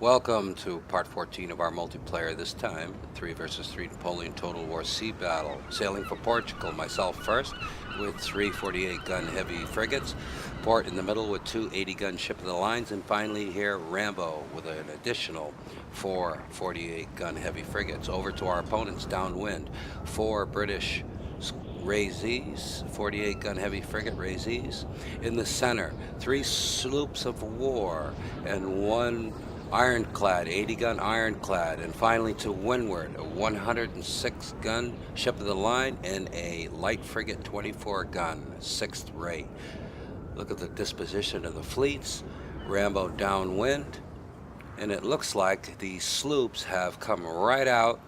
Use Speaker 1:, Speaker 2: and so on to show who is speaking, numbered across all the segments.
Speaker 1: Welcome to part 14 of our multiplayer, this time 3 versus 3 Napoleon Total War sea battle. Sailing for Portugal, myself first with 3 48-gun heavy frigates, Port in the middle with 2 80-gun ship of the lines, and finally here Rambo with an additional 4 48-gun heavy frigates. Over to our opponents downwind, 4 British Razees, 48-gun heavy frigate Razees. In the center, 3 sloops of war and 1 ironclad, 80-gun ironclad, and finally to windward, a 106-gun ship of the line and a light frigate 24-gun, 6th rate. Look at the disposition of the fleets. Rambo downwind, and it looks like the sloops have come right out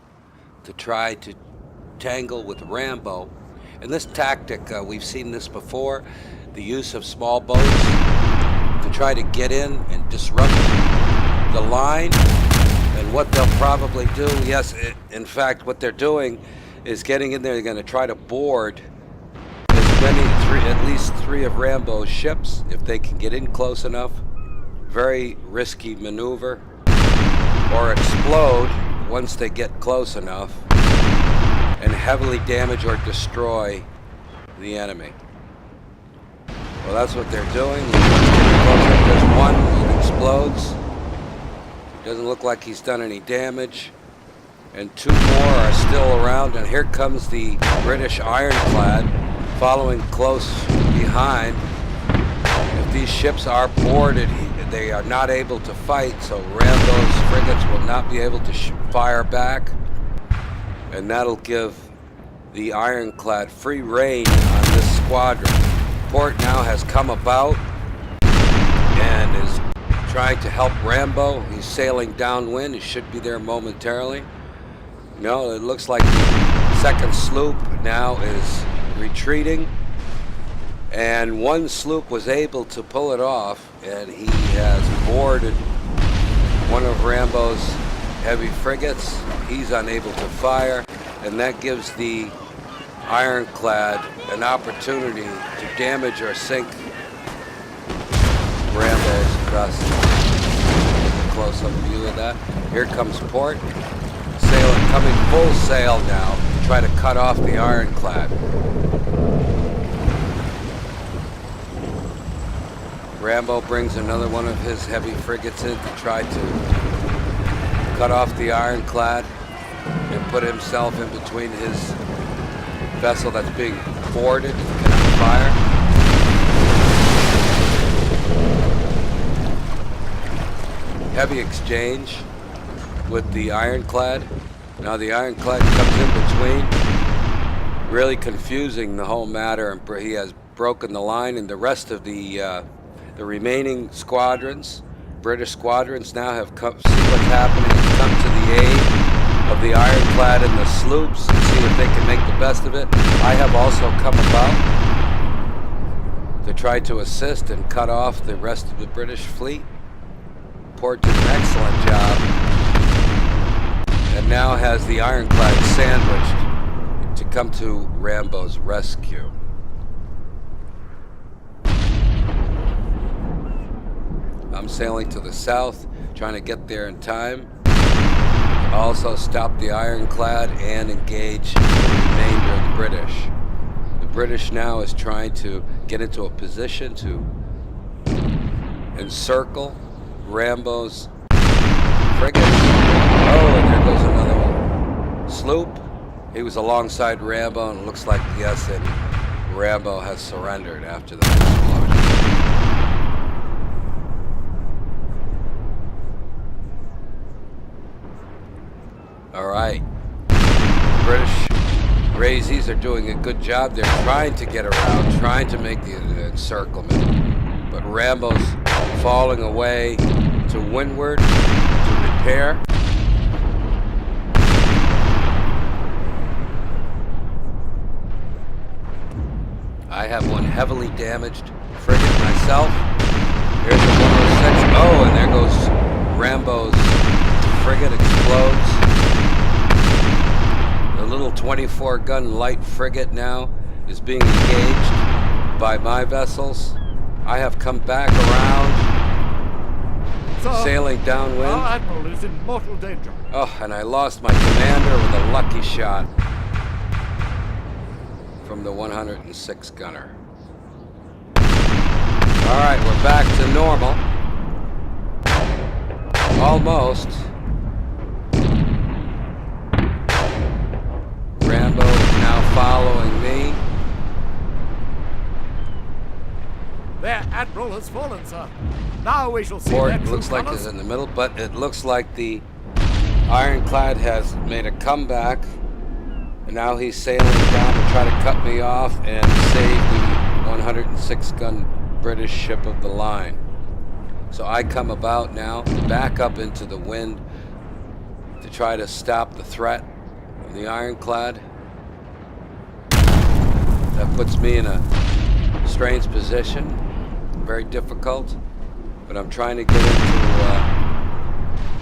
Speaker 1: to try to tangle with Rambo. And this tactic, we've seen this before, the use of small boats to try to get in and disrupt the line. And what they'll probably do, in fact what they're doing is getting in there. They're going to try to board at least 3 of Rambo's ships if they can get in close enough. Very risky maneuver. Or explode once they get close enough and heavily damage or destroy the enemy. Well, that's what they're doing. There's one that explodes. Doesn't look like he's done any damage. And 2 more are still around, and here comes the British ironclad following close behind. If these ships are boarded, they are not able to fight, so Rambo's frigates will not be able to fire back. And that'll give the ironclad free rein on this squadron. Port now has come about and is trying to help Rambo. He's sailing downwind. He should be there momentarily. No, it looks like the second sloop now is retreating, and 1 sloop was able to pull it off, and he has boarded one of Rambo's heavy frigates. He's unable to fire, and that gives the ironclad an opportunity to damage or sink Rambo's vessel. Close-up view of that. Here comes Port, coming full sail now to try to cut off the ironclad. Rambo brings another one of his heavy frigates in to try to cut off the ironclad and put himself in between his vessel that's being boarded and cannot fire. Heavy exchange with the ironclad. Now the ironclad comes in between, really confusing the whole matter, and he has broken the line, and the rest of the remaining squadrons, British squadrons, now have come, see what's happening, and come to the aid of the ironclad and the sloops and see if they can make the best of it. I have also come about to try to assist and cut off the rest of the British fleet. Port did an excellent job and now has the ironclad sandwiched to come to Rambo's rescue. I'm sailing to the south, trying to get there in time. Also stop the ironclad and engage the remainder of the British. The British now is trying to get into a position to encircle Rambo's frigates. Oh, and there goes another one. Sloop. He was alongside Rambo, and it looks like, yes, and Rambo has surrendered after the explosion. All right. The British Razees are doing a good job. They're trying to get around, trying to make the encirclement, but Rambo's falling away to windward to repair. I have one heavily damaged frigate myself. Here's the 106. Oh, and there goes Rambo's frigate, explodes. The little 24-gun light frigate now is being engaged by my vessels. I have come back around
Speaker 2: Sir,
Speaker 1: sailing downwind.
Speaker 2: our admiral is in mortal danger.
Speaker 1: Oh, and I lost my commander with a lucky shot from the 106 gunner. All right, we're back to normal. Almost. Rambo is now following me.
Speaker 2: Their admiral has fallen, sir. Now we shall see
Speaker 1: Port
Speaker 2: their true
Speaker 1: looks like
Speaker 2: colours.
Speaker 1: it's in the middle, but it looks like the ironclad has made a comeback. And now he's sailing down to try to cut me off and save the 106 gun British ship of the line. So I come about now, back up into the wind to try to stop the threat of the ironclad. That puts me in a strange position, very difficult, but I'm trying to get into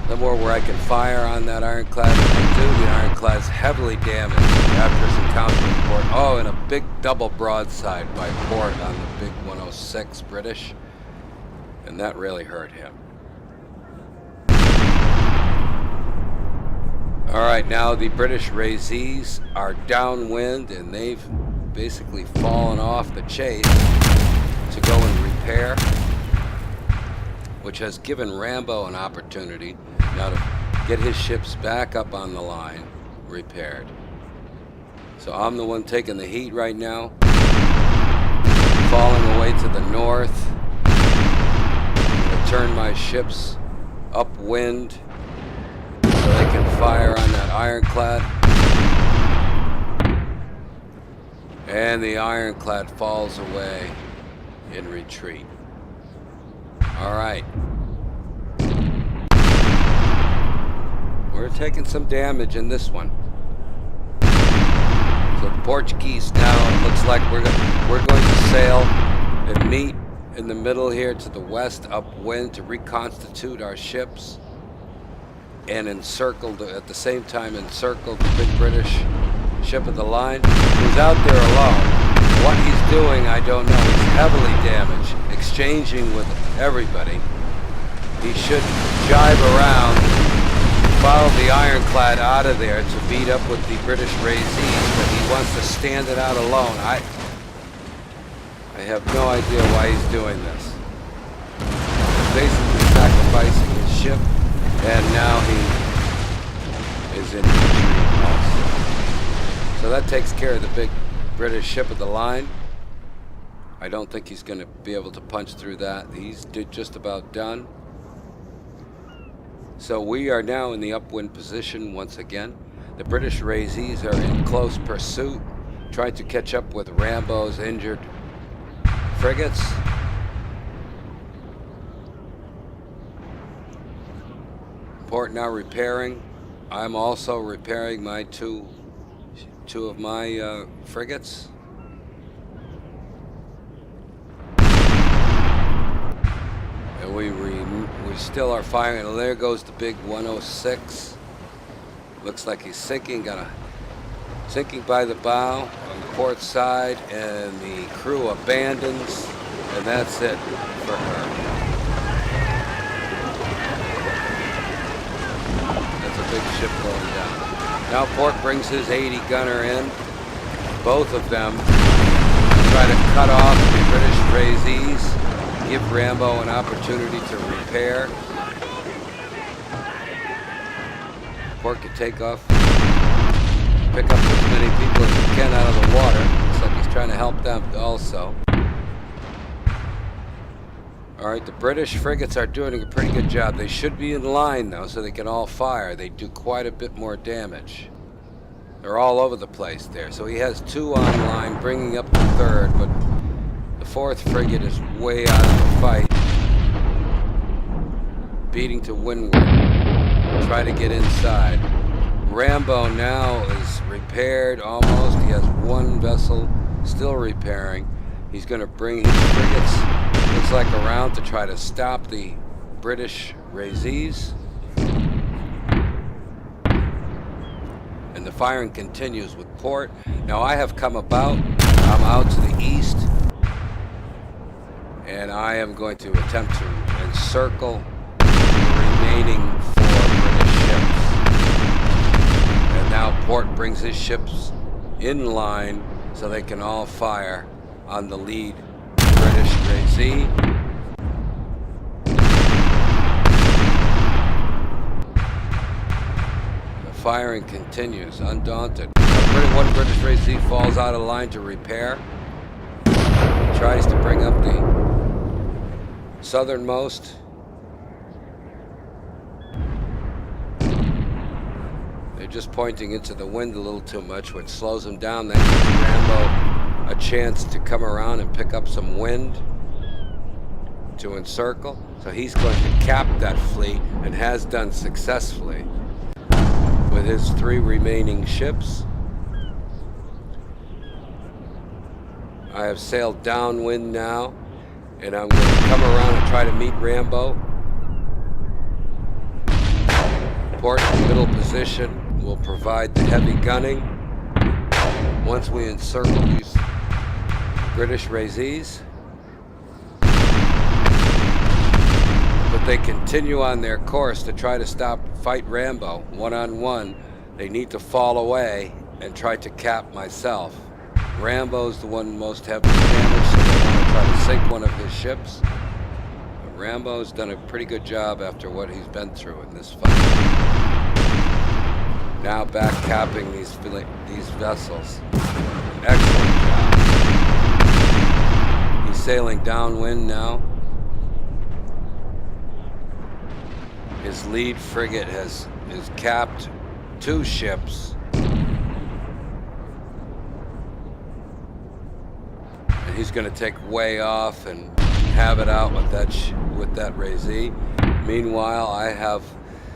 Speaker 1: somewhere where I can fire on that ironclad. If I do, the ironclad's heavily damaged after its encounter with Port. Oh, and a big double broadside by Port on the big 106 British, and that really hurt him. All right, now the British Razees are downwind, and they've basically fallen off the chase to go and repair, which has given Rambo an opportunity now to get his ships back up on the line, repaired. So I'm the one taking the heat right now, falling away to the north. I'm going to turn my ships upwind so they can fire on that ironclad. And the ironclad falls away in retreat. All right. We're taking some damage in this one. So the Portuguese now, it looks like we're going to sail and meet in the middle here to the west upwind to reconstitute our ships and encircle, at the same time encircle the big British ship of the line, who's out there alone. What he's doing, I don't know. He's heavily damaged, exchanging with everybody. He should jibe around, follow the ironclad out of there to beat up with the British Razees, but he wants to stand it out alone. I have no idea why he's doing this. He's basically sacrificing his ship, and now he is in retreat also. So that takes care of the big British ship of the line. I don't think he's going to be able to punch through that. He's just about done. So we are now in the upwind position once again. The British Razees are in close pursuit, trying to catch up with Rambo's injured frigates. Port now repairing. I'm also repairing my two of my frigates. And we still are firing. And there goes the big 106. Looks like he's sinking. Sinking by the bow on the port side, and the crew abandons, and that's it for her. That's a big ship going down. Now Port brings his 80 gunner in. Both of them try to cut off the British Razees, give Rambo an opportunity to repair. Port can take off, pick up as many people as he can out of the water. Looks like he's trying to help them also. All right, the British frigates are doing a pretty good job. They should be in line, though, so they can all fire. They do quite a bit more damage. They're all over the place there. So he has two on line, bringing up the third, but the fourth frigate is way out of the fight. Beating to windward. Try to get inside. Rambo now is repaired almost. He has one vessel still repairing. He's going to bring his frigates, looks like, around to try to stop the British Razees. And the firing continues with Port. Now I have come about. I'm out to the east. And I am going to attempt to encircle remaining 4 British ships. And now Port brings his ships in line so they can all fire on the lead British Razee. The firing continues, undaunted. One British Razee falls out of line to repair. Tries to bring up the southernmost. They're just pointing into the wind a little too much, which slows them down. That gives Rambo a chance to come around and pick up some wind to encircle. So he's going to cap that fleet, and has done successfully with his 3 remaining ships. I have sailed downwind now, and I'm going to come around and try to meet Rambo. Port in middle position will provide the heavy gunning once we encircle these British Razees. But they continue on their course to try to fight Rambo one-on-one. They need to fall away and try to cap myself. Rambo's the one most heavily damaged, so they want to try to sink one of his ships. But Rambo's done a pretty good job after what he's been through in this fight. Now back capping these vessels. Excellent job. He's sailing downwind now. His lead frigate is capped 2 ships. He's going to take way off and have it out with that Razee. Meanwhile, I have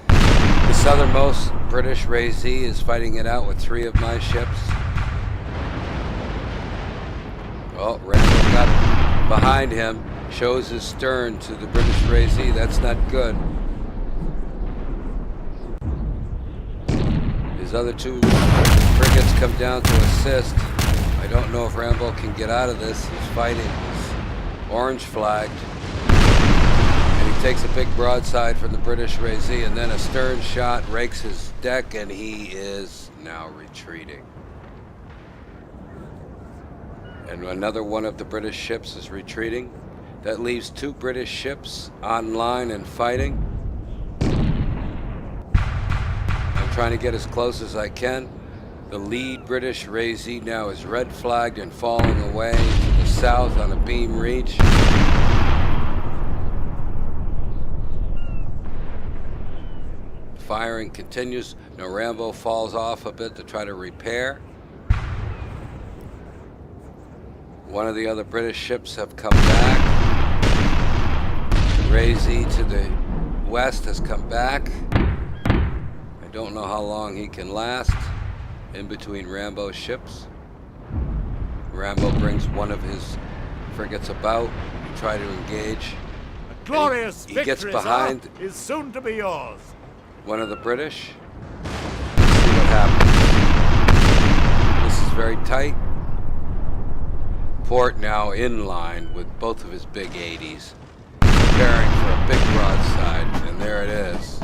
Speaker 1: the southernmost British Razee is fighting it out with 3 of my ships. Oh, Rambo got behind him, shows his stern to the British Razee. That's not good. His other 2 frigates come down to assist. I don't know if Rambo can get out of this. He's fighting. He's orange flagged. And he takes a big broadside from the British Razee, and then a stern shot rakes his deck, and he is now retreating. And another one of the British ships is retreating. That leaves 2 British ships online and fighting. I'm trying to get as close as I can. The lead British Razee now is red flagged and falling away to the south on a beam reach. Firing continues. Now Rambo falls off a bit to try to repair. One of the other British ships have come back. The Razee to the west has come back. I don't know how long he can last in between Rambo's ships. Rambo brings one of his frigates about to try to engage.
Speaker 2: A glorious
Speaker 1: he
Speaker 2: victory,
Speaker 1: gets behind
Speaker 2: sir, is soon to be yours.
Speaker 1: One of the British. Let's see what happens. This is very tight. Port now in line with both of his big 80s, preparing for a big broadside, and there it is.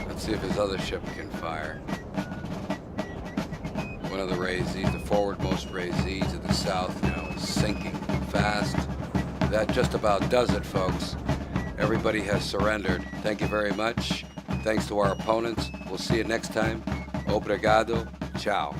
Speaker 1: Let's see if his other ship can fire. One of the Razees, the forwardmost Razee to the south now, is sinking fast. That just about does it, folks. Everybody has surrendered. Thank you very much. Thanks to our opponents. We'll see you next time. Obrigado. Ciao.